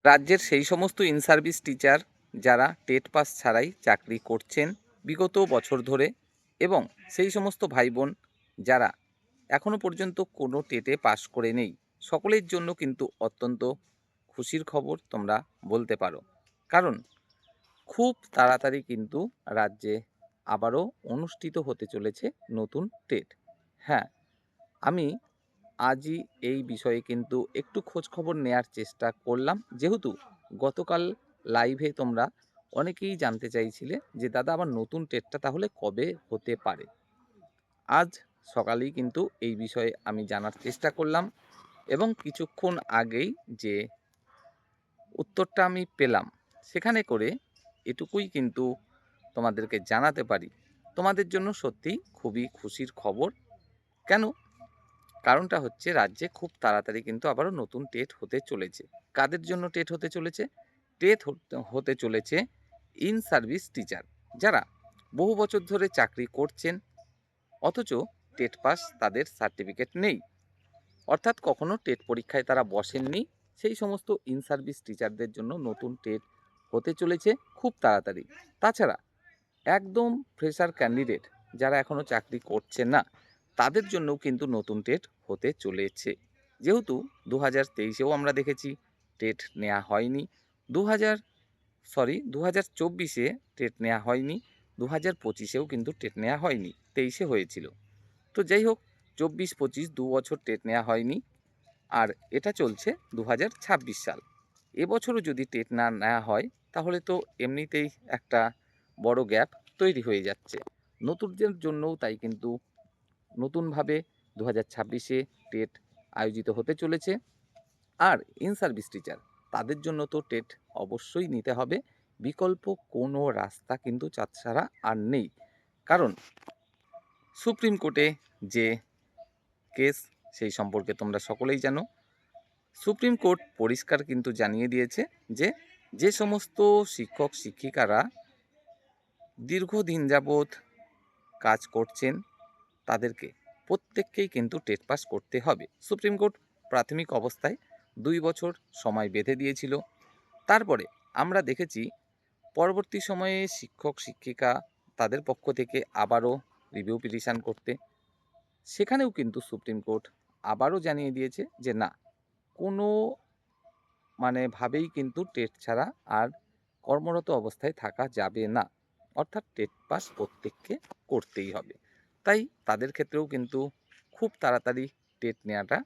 রাজ্যের সেই সমস্ত ইন সার্ভিস টিচার যারা টেট পাস ছাড়াই চাকরি করছেন বিগত বছর ধরে, এবং সেই সমস্ত ভাই বোন যারা এখনও পর্যন্ত কোনো টেটে পাস করে নেই, সকলের জন্য কিন্তু অত্যন্ত খুশির খবর তোমরা বলতে পারো। কারণ খুব তাড়াতাড়ি কিন্তু রাজ্যে আবারও অনুষ্ঠিত হতে চলেছে নতুন টেট। হ্যাঁ, আমি আজই এই বিষয়ে কিন্তু একটু খোঁজখবর নেয়ার চেষ্টা করলাম, যেহেতু গতকাল লাইভে তোমরা অনেকেই জানতে চাইছিলে যে দাদা আবার নতুন টেটটা তাহলে কবে হতে পারে। আজ সকালেই কিন্তু এই বিষয়ে আমি জানার চেষ্টা করলাম, এবং কিছুক্ষণ আগেই যে উত্তরটা আমি পেলাম সেখানে করে এটুকুই কিন্তু তোমাদেরকে জানাতে পারি, তোমাদের জন্য সত্যি খুবই খুশির খবর। কেন? কারণটা হচ্ছে রাজ্যে খুব তাড়াতাড়ি কিন্তু আবারও নতুন টেট হতে চলেছে। কাদের জন্য টেট হতে চলেছে? টেট হতে চলেছে ইন সার্ভিস টিচার, যারা বহু বছর ধরে চাকরি করছেন অথচ টেট পাস তাদের সার্টিফিকেট নেই, অর্থাৎ কখনো টেট পরীক্ষায় তারা বসেননি। সেই সমস্ত ইন সার্ভিস টিচারদের জন্য নতুন টেট হতে চলেছে খুব তাড়াতাড়ি। তাছাড়া একদম ফ্রেশার ক্যান্ডিডেট যারা এখনও চাকরি করছে না, তাদের জন্যও কিন্তু নতুন টেট হতে চলেছে। যেহেতু 2023-এও আমরা দেখেছি টেট নেওয়া হয়নি, 2024-এ টেট নেওয়া হয়নি, 2025-এও কিন্তু টেট নেওয়া হয়নি, 23-এ হয়েছিল। তো যাই হোক, 24-25 দু বছর টেট নেওয়া হয়নি, আর এটা চলছে 2026 সাল। এবছরও যদি টেট না নেওয়া হয় তাহলে তো এমনিতেই একটা বড় গ্যাপ তৈরি হয়ে যাচ্ছে। নতুনদের জন্যও তাই কিন্তু নতুনভাবে 2026-এ টেট আয়োজিত হতে চলেছে। আর ইন সার্ভিস টিচার তাদের জন্য তো টেট অবশ্যই নিতে হবে, বিকল্প কোনো রাস্তা কিন্তু তাছাড়া আর নেই। কারণ সুপ্রিম কোর্টে যে কেস, সেই সম্পর্কে তোমরা সকলেই জানো। সুপ্রিম কোর্ট পরিষ্কার কিন্তু জানিয়ে দিয়েছে যে যে সমস্ত শিক্ষক শিক্ষিকারা দীর্ঘদিন যাবৎ কাজ করছেন তাদেরকে প্রত্যেককেই কিন্তু টেট পাস করতে হবে। সুপ্রিম কোর্ট প্রাথমিক অবস্থায় 2 বছর সময় বেঁধে দিয়েছিল। তারপরে আমরা দেখেছি পরবর্তী সময়ে শিক্ষক শিক্ষিকা তাদের পক্ষ থেকে আবারও রিভিউ পিটিশন করতে, সেখানেও কিন্তু সুপ্রিম কোর্ট আবারও জানিয়ে দিয়েছে যে না, কোনো ভাবেই কিন্তু টেট ছাড়া আর কর্মরত অবস্থায় থাকা যাবে না, অর্থাৎ টেট পাস প্রত্যেককে করতেই হবে। তাই তাদের ক্ষেত্রেও কিন্তু খুব তাড়াতাড়ি টেট নেওয়াটা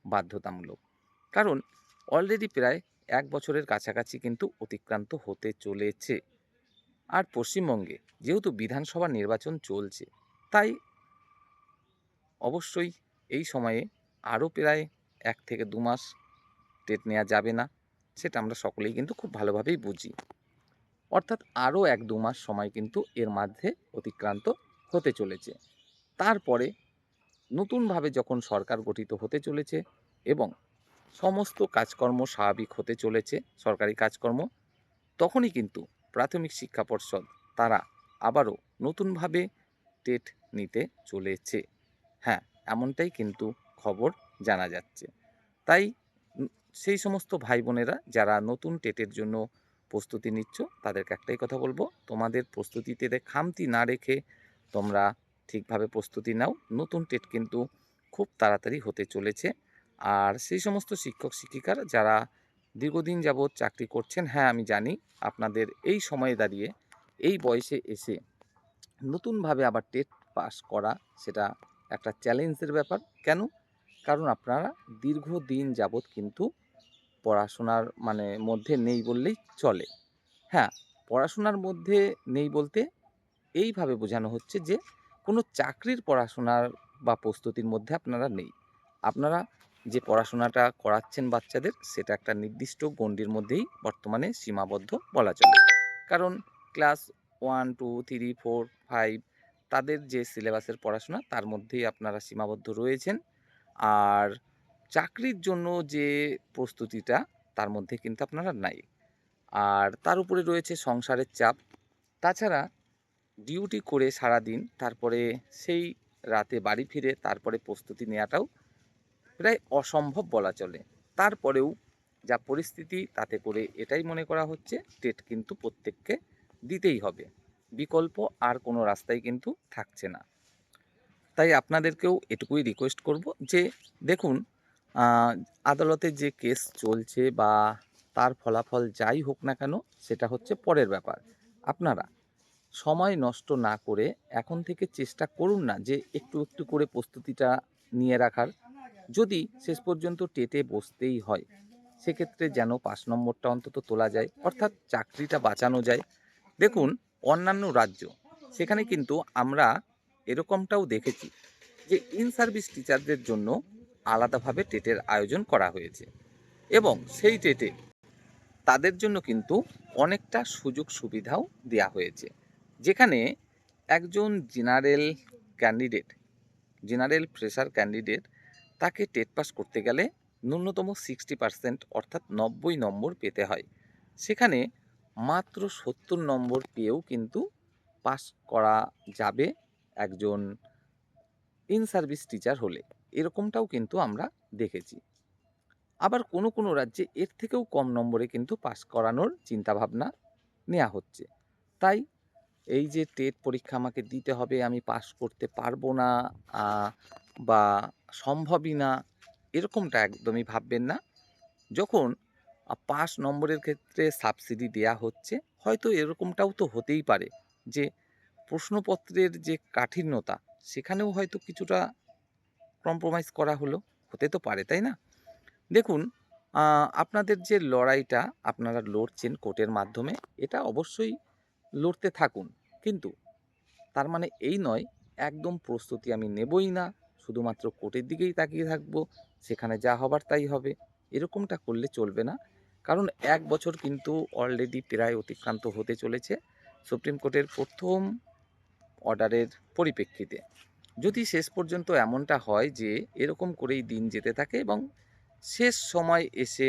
বাধ্যতামূলক। কারণ অলরেডি প্রায় 1 বছরের কাছাকাছি কিন্তু অতিক্রান্ত হতে চলেছে। আর পশ্চিমবঙ্গে যেহেতু বিধানসভা নির্বাচন চলছে, তাই অবশ্যই এই সময়ে আরও প্রায় 1 থেকে 2 মাস টেট নেওয়া যাবে না, সেটা আমরা সকলেই কিন্তু খুব ভালোভাবেই বুঝি। অর্থাৎ আরও 1-2 মাস সময় কিন্তু এর মধ্যে অতিক্রান্ত হতে চলেছে। তারপরে নতুনভাবে যখন সরকার গঠিত হতে চলেছে এবং সমস্ত কাজকর্ম স্বাভাবিক হতে চলেছে, সরকারি কাজকর্ম, তখনই কিন্তু প্রাথমিক শিক্ষা পর্ষদ তারা আবারও নতুনভাবে টেট নিতে চলেছে। হ্যাঁ, এমনটাই কিন্তু খবর জানা যাচ্ছে। তাই সেই সমস্ত ভাই বোনেরা যারা নতুন টেটের জন্য প্রস্তুতি নিচ্ছ, তাদেরকে একটাই কথা বলবো, তোমাদের প্রস্তুতিতে খামতি না রেখে তোমরা ঠিকভাবে প্রস্তুতি নাও। নতুন টেট কিন্তু খুব তাড়াতাড়ি হতে চলেছে। আর সেই সমস্ত শিক্ষক শিক্ষিকারা যারা দীর্ঘদিন যাবৎ চাকরি করছেন, হ্যাঁ আমি জানি আপনাদের এই সময়ে দাঁড়িয়ে এই বয়সে এসে নতুনভাবে আবার টেট পাস করা সেটা একটা চ্যালেঞ্জের ব্যাপার। কেন? কারণ আপনারা দীর্ঘদিন যাবৎ কিন্তু পড়াশোনার মধ্যে নেই বললেই চলে। হ্যাঁ, পড়াশোনার মধ্যে নেই বলতে এইভাবে বোঝানো হচ্ছে যে কোনো চাকরির পড়াশোনার বা প্রস্তুতির মধ্যে আপনারা নেই। আপনারা যে পড়াশোনাটা করাচ্ছেন বাচ্চাদের, সেটা একটা নির্দিষ্ট গণ্ডির মধ্যেই বর্তমানে সীমাবদ্ধ বলা চলে। কারণ ক্লাস 1, 2, 3, 4, 5 তাদের যে সিলেবাসের পড়াশোনা তার মধ্যেই আপনারা সীমাবদ্ধ রয়েছেন। আর চাকরির জন্য যে প্রস্তুতিটা তার মধ্যে কিন্তু আপনারা নাই। আর তার উপরে রয়েছে সংসারের চাপ। তাছাড়া ডিউটি করে সারাদিন তারপরে সেই রাতে বাড়ি ফিরে তারপরে প্রস্তুতি নেওয়াটাও প্রায় অসম্ভব বলা চলে। তারপরেও যা পরিস্থিতি, তাতে করে এটাই মনে করা হচ্ছে টেট কিন্তু প্রত্যেককে দিতেই হবে, বিকল্প আর কোনো রাস্তাই কিন্তু থাকছে না। তাই আপনাদেরকেও এটুকুই রিকোয়েস্ট করব যে দেখুন, আদালতে যে কেস চলছে বা তার ফলাফল যাই হোক না কেন, সেটা হচ্ছে পরের ব্যাপার। আপনারা সময় নষ্ট না করে এখন থেকে চেষ্টা করুন না যে একটু একটু করে প্রস্তুতিটা নিয়ে রাখার। যদি শেষ পর্যন্ত টেটে বসতেই হয়, সেক্ষেত্রে যেন ৫ নম্বরটা অন্তত তোলা যায়, অর্থাৎ চাকরিটা বাঁচানো যায়। দেখুন, অন্যান্য রাজ্য, সেখানে কিন্তু আমরা এরকমটাও দেখেছি যে ইন সার্ভিস টিচারদের জন্য আলাদাভাবে টেটের আয়োজন করা হয়েছে, এবং সেই টেটে তাদের জন্য কিন্তু অনেকটা সুযোগ সুবিধাও দেওয়া হয়েছে, যেখানে একজন জেনারেল ফ্রেশার ক্যান্ডিডেট, তাকে টেট পাস করতে গেলে ন্যূনতম 60% অর্থাৎ 90 নম্বর পেতে হয়। সেখানে মাত্র 70 নম্বর পেয়েও কিন্তু পাস করা যাবে একজন ইন সার্ভিস টিচার হলে। এরকমটাও কিন্তু আমরা দেখেছি। আবার কোনো কোনো রাজ্যে এর থেকেও কম নম্বরে কিন্তু পাস করানোর চিন্তাভাবনা নেওয়া হচ্ছে। তাই এই যে টেট পরীক্ষা আমাকে দিতে হবে, আমি পাস করতে পারবো না, বা সম্ভবই না, এরকমটা একদমই ভাববেন না। যখন পাস নম্বরের ক্ষেত্রে সাবসিডি দেয়া হচ্ছে, হয়তো এরকমটাও তো হতেই পারে যে প্রশ্নপত্রের যে কাঠিন্যতা, সেখানেও হয়তো কিছুটা কম্প্রোমাইজ করা হলো, হতে তো পারে, তাই না? দেখুন, আপনাদের যে লড়াইটা আপনারা লড়ছেন কোর্টের মাধ্যমে, এটা অবশ্যই লড়তে থাকুন। কিন্তু তার মানে এই নয় একদম প্রস্তুতি আমি নেবই না, শুধুমাত্র কোর্টের দিকেই তাকিয়ে থাকবো, সেখানে যা হবার তাই হবে। এরকমটা করলে চলবে না। কারণ ১ বছর কিন্তু অলরেডি প্রায় অতিক্রান্ত হতে চলেছে সুপ্রিম কোর্টের ১ম অর্ডারের পরিপ্রেক্ষিতে। যদি শেষ পর্যন্ত এমনটা হয় যে এরকম করেই দিন যেতে থাকে এবং শেষ সময় এসে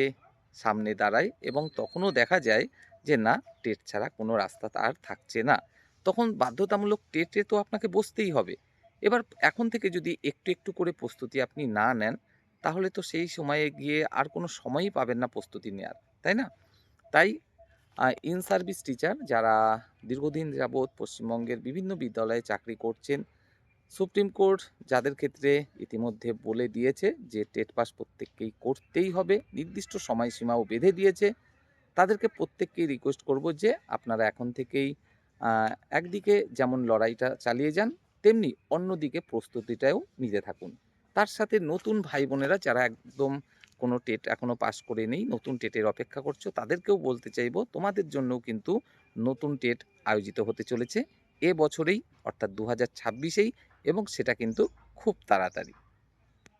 সামনে দাঁড়ায় এবং তখনও দেখা যায় যে না, টেট ছাড়া কোনো রাস্তা আর থাকছে না, তখন বাধ্যতামূলক টেটে তো আপনাকে বসতেই হবে। এবার এখন থেকে যদি একটু একটু করে প্রস্তুতি আপনি না নেন, তাহলে তো সেই সময়ে গিয়ে আর কোনো সময়ই পাবেন না প্রস্তুতি নেওয়ার, তাই না? তাই ইন সার্ভিস টিচার যারা দীর্ঘদিন যাবৎ পশ্চিমবঙ্গের বিভিন্ন বিদ্যালয়ে চাকরি করছেন, সুপ্রিম কোর্ট যাদের ক্ষেত্রে ইতিমধ্যে বলে দিয়েছে যে টেট পাস প্রত্যেককেই করতেই হবে, নির্দিষ্ট সময়সীমাও বেঁধে দিয়েছে, তাদেরকে প্রত্যেককেই রিকোয়েস্ট করব যে আপনারা এখন থেকেই একদিকে যেমন লড়াইটা চালিয়ে যান, তেমনি অন্যদিকে প্রস্তুতিটাও নিতে থাকুন। তার সাথে নতুন ভাই বোনেরা যারা একদম কোনো টেট এখনও পাস করে নেই, নতুন টেটের অপেক্ষা করছো, তাদেরকেও বলতে চাইবো তোমাদের জন্যও কিন্তু নতুন টেট আয়োজিত হতে চলেছে এ বছরেই, অর্থাৎ 2026-এই, এবং সেটা কিন্তু খুব তাড়াতাড়ি।